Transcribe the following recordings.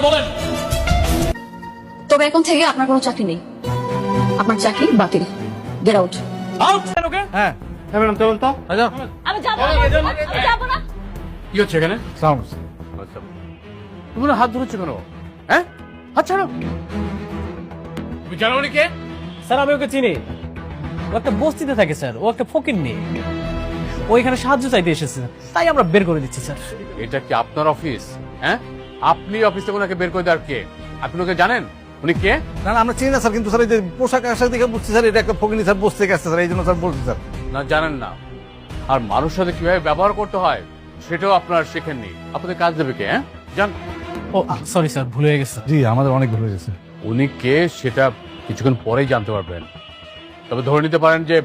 Sir বলেন। তবে এখন থেকে আপনার কোনো চাকরি নেই, আপনার চাকরি বাতিল। Get out. আউট। ওকে। হ্যাঁ ম্যাডাম চলুন তো। আচ্ছা আমি যাবো না, আমি যাবো না। কি হচ্ছে এখানে? সাউন্ড তুমি হাত ধরেছো কেন? হ্যাঁ, হাত ছাড়ো। তুমি জানো উনি কে? স্যার আমি ওকে চিনি, ও একটা বস্তিতে থাকে স্যার, ও একটা ফকির নেই, ও এখানে সাহায্য চাইতে এসেছে, তাই আমরা বের করে দিচ্ছি স্যার। এটা কি আপনার অফিস? হ্যাঁ, আপনি অফিস থেকে ওনাকে বের করে দেওয়ার কে? আপনি ওকে জানেন? উনি কে? না আমরা চিনি না স্যার, কিন্তু স্যার এই যে পোশাক আশাক দেখে বুঝছি স্যার এটা একটা ফকিনি স্যার বসতে গেছে স্যার, এই জন্য স্যার বলছি স্যার। না জানেন না, আর মানুষের সাথে কিভাবে ব্যবহার করতে হয় সেটাও আপনার শেখেননি। আপনাদের কাজ দেবে কে? হ্যাঁ, জান। ও সরি স্যার, ভুল হয়ে গেছে। জি আমাদের অনেক ভুল হয়ে গেছে। উনি কে সেটা কিছুক্ষণ পরেই জানতে পারবেন, তবে ধরে নিতে পারেন যে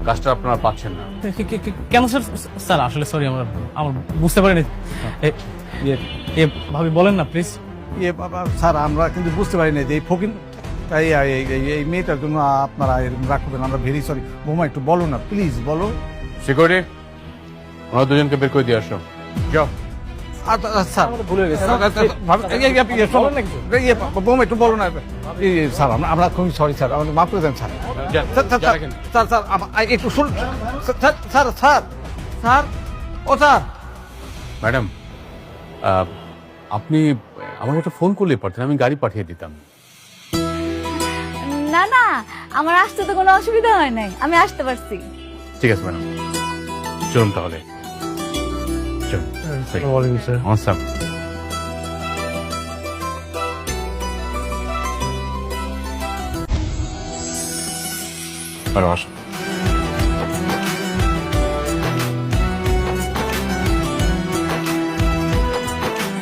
কাজটা আপনারা পাচ্ছেন না। কেন স্যার? স্যার আসলে সরি, আমার বুঝতে পারিনি। ভাবি বলেন না প্লিজ। বাবা স্যার আমরা কিন্তু বুঝতে পারি না যে এই ফকিন এই মেয়েটার জন্য আপনারা এরকম রাগ করবেন, আমরা ভেরি সরি। বৌমা একটু বলো না প্লিজ, বলো। সিকিউরিটি, ওনারা দুজনকে বের করে দিয়ে আসো। যাও। স্যার ভুল হয়ে গেছে। বৌমা একটু বলো না। স্যার আমরা খুবই সরি স্যার, আমাদের মাফ করে দেন স্যার। যান, যান এখানে। স্যার স্যার একটু শুন স্যার স্যার স্যার স্যার ও স্যার। ম্যাডাম, আপনি আমাকে একটা ফোন করলে পারতেন, আমি গাড়ি পাঠিয়ে দিতাম। না না, আমার আসতে তো কোনো অসুবিধা হয় নাই, আমি আসতে পারছি। ঠিক আছে ম্যাডাম, চলুন তাহলে। চলুন। আসসালাম। আর আসুন।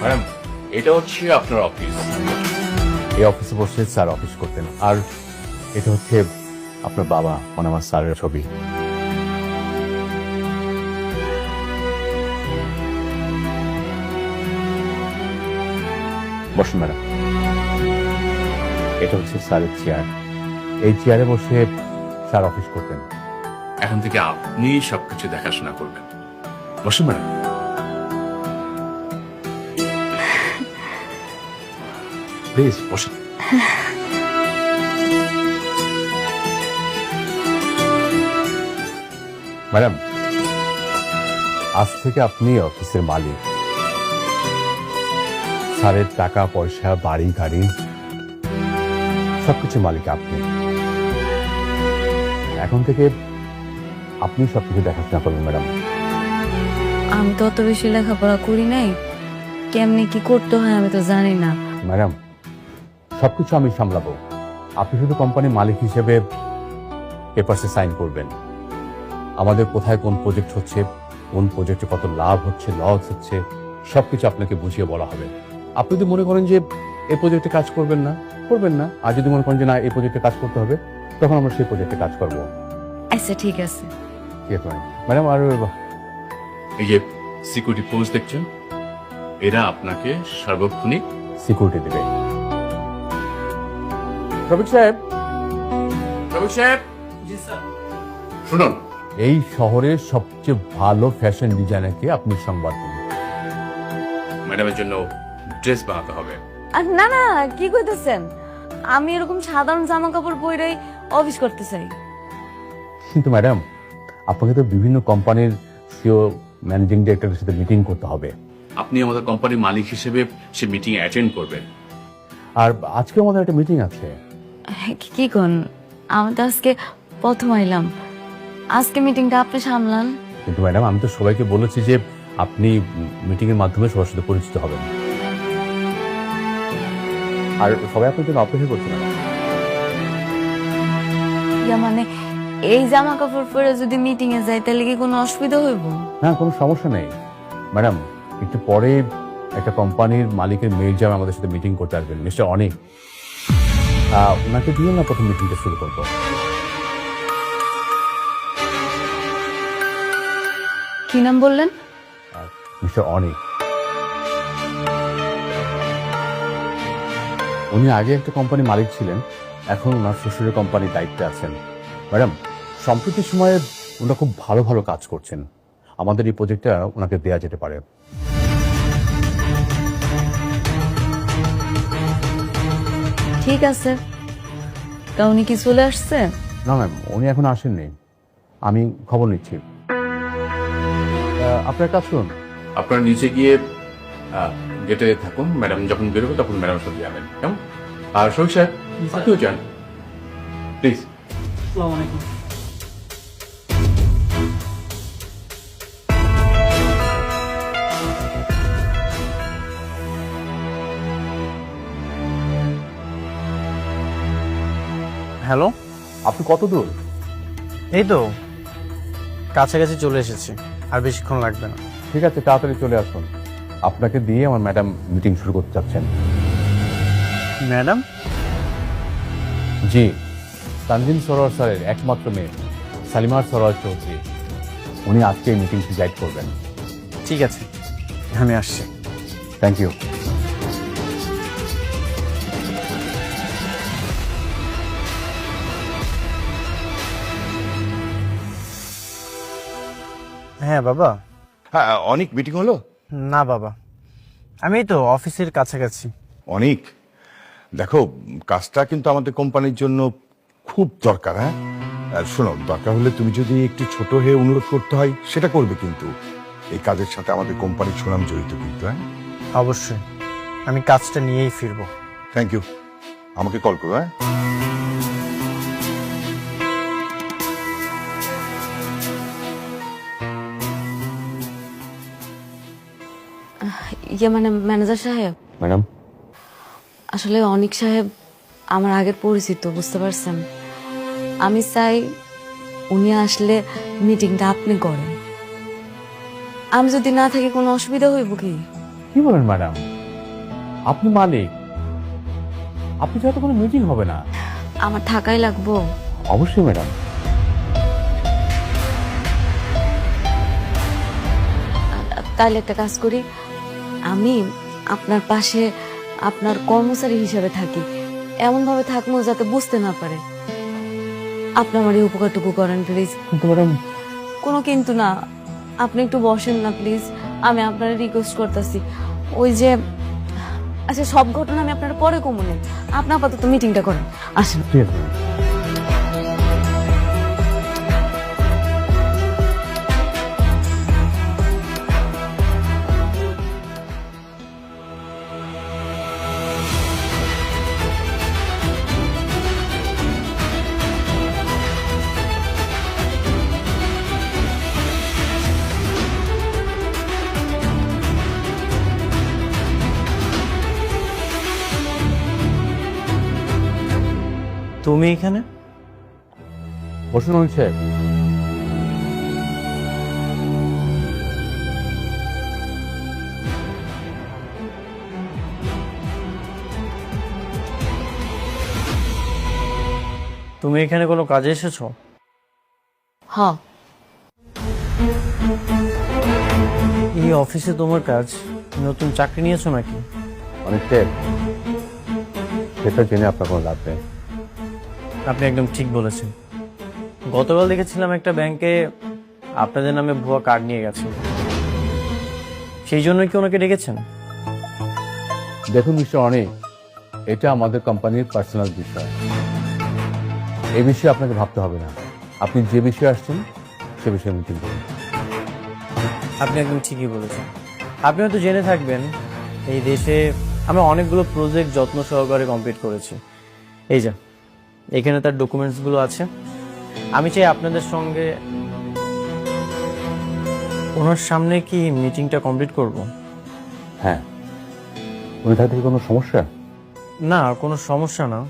ম্যাডাম, এটা হচ্ছে আপনার অফিস। এই অফিসে বসে স্যার অফিস করতেন। আর এটা হচ্ছে আপনার বাবা, মানে আমার স্যারের ছবি। বসুন ম্যাডাম। এটা হচ্ছে স্যারের চেয়ার। এই চেয়ারে বসে স্যার অফিস করতেন। এখন থেকে আপনি সবকিছু দেখাশোনা করবেন। বসুন ম্যাডাম। প্লিজ বসুন। ম্যাডাম, আজ থেকে আপনি অফিসের মালিক। স্যারের টাকা পয়সা, বাড়ি গাড়ি সবকিছু মালিক আপনি। এখন থেকে আপনি সবকিছু দেখাশোনা করবেন ম্যাডাম। আমি তো অত বেশি লেখাপড়া করি নাই, কেমনি কি করতে হয় আমি তো জানি না। ম্যাডাম, সবকিছু আমি সামলাবো। আপনি শুধু কোম্পানির মালিক হিসেবে পেপারসে সাইন করবেন। আমাদের কোথায় কোন প্রজেক্ট হচ্ছে, কোন প্রজেক্টে কত লাভ হচ্ছে, লস হচ্ছে, সবকিছু আপনাকে বুঝিয়ে বলা হবে। আপনি যদি মনে করেন যে এই প্রজেক্টে কাজ করবেন না, করবেন না। আর যদি মনে করেন যে না এই প্রজেক্টে কাজ করতে হবে, তখন আমরা সেই প্রজেক্টে কাজ করবো। আচ্ছা ঠিক আছে। ঠিক আছে ম্যাডাম। আর এই যে সিকিউরিটি ফোর্স দেখছেন, এরা আপনাকে সার্বক্ষণিক সিকিউরিটি দেবে। রবিক সাহেব, রবিক সাহেব, জি স্যার। শুনুন, এই শহরের সবচেয়ে ভালো ফ্যাশন ডিজাইনারকে আপনি সংবাদ দিন। ম্যাডামের জন্য ড্রেস বানাতে হবে। আর না না, কি কইতেছেন? আমি এরকম সাধারণ জামা কাপড় পরেই অফিস করতে চাই। কিন্তু ম্যাডাম, আপনাকে তো বিভিন্ন কোম্পানির সিও, ম্যানেজিং ডিরেক্টরের সাথে মিটিং করতে হবে। আপনি আমাদের কোম্পানির মালিক হিসেবে সে মিটিং অ্যাটেন্ড করবেন। আর আজকে আমাদের একটা মিটিং আছে। কি কোন? আমি তো আজকে প্রথম আইলাম, আজকে মিটিংটা আপনি সামলান। কিন্তু ম্যাডাম, আমি তো সবাইকে বলেছি যে আপনি মিটিং এর মাধ্যমে সবার সাথে পরিচিত হবেন। আর সবাই আপনার জন্য অপেক্ষা করছে না। মানে এই জামা কাপড় পরে যদি মিটিং এ যাই তাহলে কি কোনো অসুবিধা হইব? না, কোনো সমস্যা নেই ম্যাডাম। একটু পরে একটা কোম্পানির মালিকের মেয়ের জামাই আমাদের সাথে মিটিং করতে আসবেন, মিস্টার অনিক। ওনাকে দিয়ে না প্রথম মিটিংটা শুরু করবো। কি নাম বললেন? মিস্টার অনিক। উনি আগে একটা কোম্পানির মালিক ছিলেন, এখন ওনার শ্বশুরের কোম্পানির দায়িত্বে আছেন। ম্যাডাম, সম্প্রতি সময়ে ওনারা খুব ভালো ভালো কাজ করছেন। আমাদের এই প্রজেক্টটা ওনাকে দেওয়া যেতে পারে। ঠিক আছে, তা উনি কি চলে আসছে? না ম্যাম, উনি এখন আসেননি, আমি খবর নিচ্ছি। আপনার কাজ শুনুন, আপনারা নিচে গিয়ে গেটে থাকুন, ম্যাডাম যখন বেরোবে তখন ম্যাডামের সাথে যাবেন, কেমন? আর শহীদ সাহেব আপনিও যান প্লিজ। আসসালামু আলাইকুম। হ্যালো, আপনি কত দূর? এই তো কাছাকাছি চলে এসেছি, আর বেশিক্ষণ লাগবে না। ঠিক আছে, তাড়াতাড়ি চলে আসুন। আপনাকে দিয়ে আমার ম্যাডাম মিটিং শুরু করতে চাচ্ছেন। ম্যাডাম? জি, তানজিম সরোয়ার স্যারের একমাত্র মেয়ে সালিমার সরোয়ার চৌধুরী, উনি আজকে এই মিটিংটি গাইড করবেন। ঠিক আছে, আমি আসছি। Thank you. হ্যাঁ বাবা। হ্যাঁ, অনেক মিটিং হলো? না বাবা, আমি এই তো অফিসের কাছাকাছি। অনেক, দেখো কাজটা কিন্তু আমাদের কোম্পানির জন্য খুব দরকার। হ্যাঁ, আর শোনো, দরকার হলে তুমি যদি একটু ছোট হয়ে অনুরোধ করতে হয় সেটা করবে, কিন্তু এই কাজের সাথে আমাদের কোম্পানির সুনাম জড়িত কিন্তু। হ্যাঁ, অবশ্যই, আমি কাজটা নিয়েই ফিরবো। থ্যাংক ইউ, আমাকে কল করো। হ্যাঁ, ইয়ে মানে ম্যানেজার সাহেব, ম্যাডাম, আসলে অনিক সাহেব আমার আগের পরিচিত, বুঝতে পারছেন। আমি চাই উনি আসলে মিটিংটা আপনি করেন। আমি যদি না থাকি কোনো অসুবিধা হইব কি? কি বলেন ম্যাডাম? আপনি মালিক, আপনি ছাড়া তো কোনো মিটিং হবে না। আমার থাকাই লাগবো। অবশ্যই ম্যাডাম। তাহলে একটা কাজ করি, আমি আপনার পাশে আপনার কর্মচারী হিসেবে থাকি, এমন ভাবে থাকবো যাতে বুঝতে না পারে। আপনি আমার এই উপকারটুকু করেন প্লিজ। কিন্তু ম্যাডাম, কোনো কিন্তু না, আপনি একটু বসেন না প্লিজ, আমি আপনার রিকোয়েস্ট করতেছি। ওই যে, আচ্ছা সব ঘটনা আমি আপনার পরে কমুনে, আপনি আপাতত মিটিংটা করেন, আসেন। ঠিক আছে। তুমি এখানে? বসুন অনিক সাহেব। তুমি এখানে কোনো কাজে এসেছো? হ, এই অফিসে তোমার কাজ? নতুন চাকরি নিয়েছো নাকি? অনিক সাহেব, সেটা জেনে আপনার কোনো লাভ নেই। আপনি একদম ঠিক বলেছেন। গতকাল দেখেছিলাম একটা ব্যাংকে আপনাদের নামে ভুয়া কার্ড নিয়ে গেছে, সেই জন্যই কি ওনাকে ডেকেছেন? দেখুন মিস্টার অনিক, এটা আমাদের কোম্পানির পার্সোনাল বিষয়, এই বিষয়ে আপনাকে ভাবতে হবে না। আপনি যে বিষয়ে আসছেন সে বিষয়ে মিটিং করুন। আপনি একদম ঠিকই বলেছেন। আপনি হয়তো জেনে থাকবেন, এই দেশে আমরা অনেকগুলো প্রজেক্ট যত্ন সহকারে কমপ্লিট করেছি। এই যে এখানে তার ডকুমেন্টসগুলো আছে। আমি চাই আপনাদের সঙ্গে ওনার সামনে কি মিটিংটা কমপ্লিট করব? হ্যাঁ, উনি থাকতে কি কোনো সমস্যা? না, কোনো সমস্যা না।